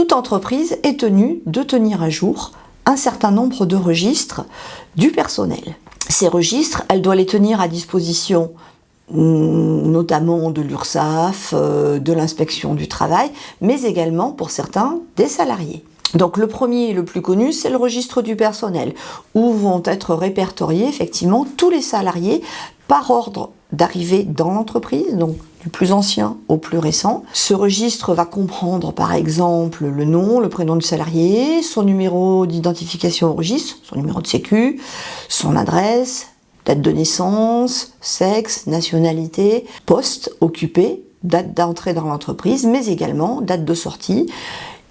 Toute entreprise est tenue de tenir à jour un certain nombre de registres du personnel. Ces registres, elle doit les tenir à disposition notamment de l'URSSAF, de l'inspection du travail, mais également pour certains des salariés. Donc le premier et le plus connu, c'est le registre du personnel, où vont être répertoriés effectivement tous les salariés par ordre d'arrivée dans l'entreprise, donc du plus ancien au plus récent. Ce registre va comprendre par exemple le nom, le prénom du salarié, son numéro d'identification au registre, son numéro de sécu, son adresse, date de naissance, sexe, nationalité, poste occupé, date d'entrée dans l'entreprise, mais également date de sortie,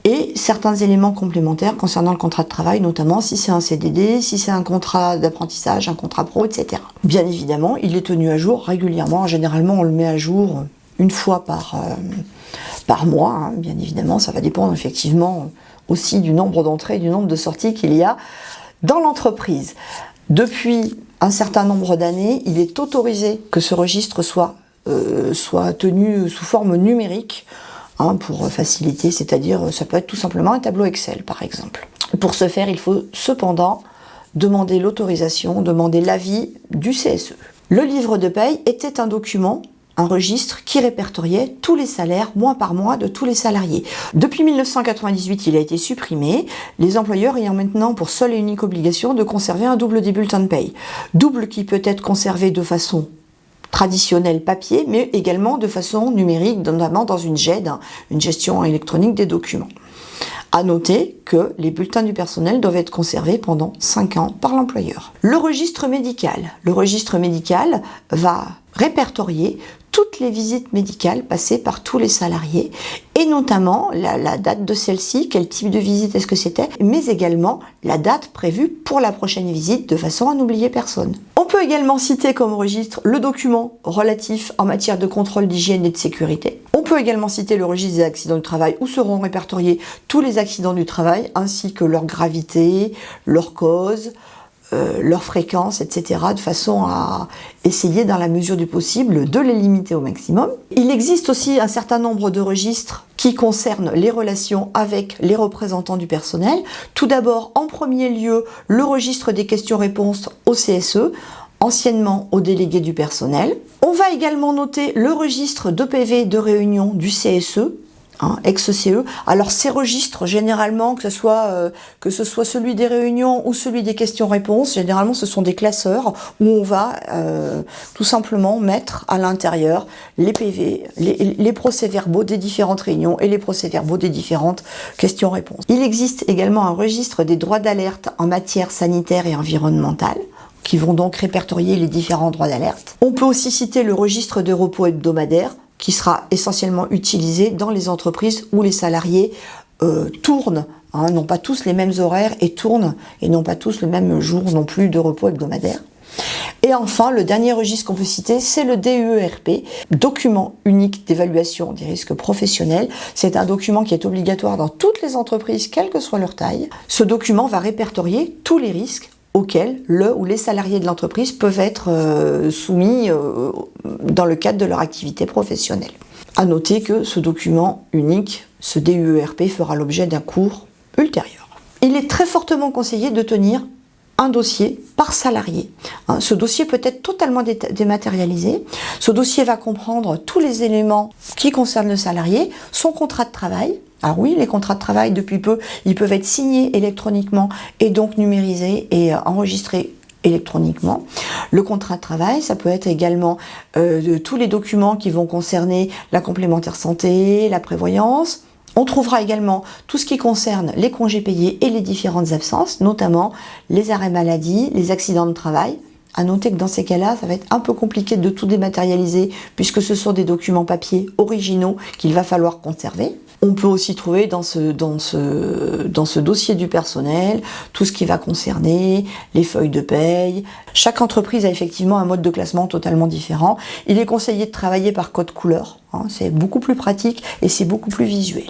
et certains éléments complémentaires concernant le contrat de travail, notamment si c'est un CDD, si c'est un contrat d'apprentissage, un contrat pro, etc. Bien évidemment, il est tenu à jour régulièrement. Généralement, on le met à jour une fois par mois. Hein. Bien évidemment, ça va dépendre effectivement aussi du nombre d'entrées et du nombre de sorties qu'il y a dans l'entreprise. Depuis un certain nombre d'années, il est autorisé que ce registre soit tenu sous forme numérique, pour faciliter, c'est-à-dire ça peut être tout simplement un tableau Excel par exemple. Pour ce faire, il faut cependant demander l'autorisation, demander l'avis du CSE. Le livre de paye était un document, un registre qui répertoriait tous les salaires mois par mois de tous les salariés. Depuis 1998, il a été supprimé, les employeurs ayant maintenant pour seule et unique obligation de conserver un double des bulletins de paye. Double qui peut être conservé de façon traditionnel papier, mais également de façon numérique, notamment dans une GED, une gestion électronique des documents. À noter que les bulletins du personnel doivent être conservés pendant 5 ans par l'employeur. Le registre médical. Le registre médical va répertorier toutes les visites médicales passées par tous les salariés, et notamment la date de celle-ci, quel type de visite est-ce que c'était, mais également la date prévue pour la prochaine visite, de façon à n'oublier personne. On peut également citer comme registre le document relatif en matière de contrôle d'hygiène et de sécurité. On peut également citer le registre des accidents du travail, où seront répertoriés tous les accidents du travail, ainsi que leur gravité, leur cause, leur fréquence, etc., de façon à essayer, dans la mesure du possible, de les limiter au maximum. Il existe aussi un certain nombre de registres qui concernent les relations avec les représentants du personnel. Tout d'abord, en premier lieu, le registre des questions-réponses au CSE, anciennement au délégué du personnel. On va également noter le registre de PV de réunion du CSE, ex-CE. Alors ces registres, généralement, que ce soit celui des réunions ou celui des questions-réponses, généralement ce sont des classeurs où on va tout simplement mettre à l'intérieur les PV, les procès-verbaux des différentes réunions et les procès-verbaux des différentes questions-réponses. Il existe également un registre des droits d'alerte en matière sanitaire et environnementale, qui vont donc répertorier les différents droits d'alerte. On peut aussi citer le registre de repos hebdomadaire, qui sera essentiellement utilisé dans les entreprises où les salariés tournent, n'ont pas tous les mêmes horaires et tournent, et n'ont pas tous le même jour non plus de repos hebdomadaire. Et enfin, le dernier registre qu'on peut citer, c'est le DUERP, document unique d'évaluation des risques professionnels. C'est un document qui est obligatoire dans toutes les entreprises, quelle que soit leur taille. Ce document va répertorier tous les risques auxquels le ou les salariés de l'entreprise peuvent être soumis dans le cadre de leur activité professionnelle. À noter que ce document unique, ce DUERP, fera l'objet d'un cours ultérieur. Il est très fortement conseillé de tenir un dossier par salarié. Ce dossier peut être totalement dématérialisé. Ce dossier va comprendre tous les éléments qui concernent le salarié, son contrat de travail. Alors oui, les contrats de travail, depuis peu, ils peuvent être signés électroniquement et donc numérisés et enregistrés électroniquement. Le contrat de travail, ça peut être également tous les documents qui vont concerner la complémentaire santé, la prévoyance. On trouvera également tout ce qui concerne les congés payés et les différentes absences, notamment les arrêts maladie, les accidents de travail. À noter que dans ces cas-là, ça va être un peu compliqué de tout dématérialiser puisque ce sont des documents papier originaux qu'il va falloir conserver. On peut aussi trouver dans ce dossier du personnel tout ce qui va concerner les feuilles de paye. Chaque entreprise a effectivement un mode de classement totalement différent. Il est conseillé de travailler par code couleur, c'est beaucoup plus pratique et c'est beaucoup plus visuel.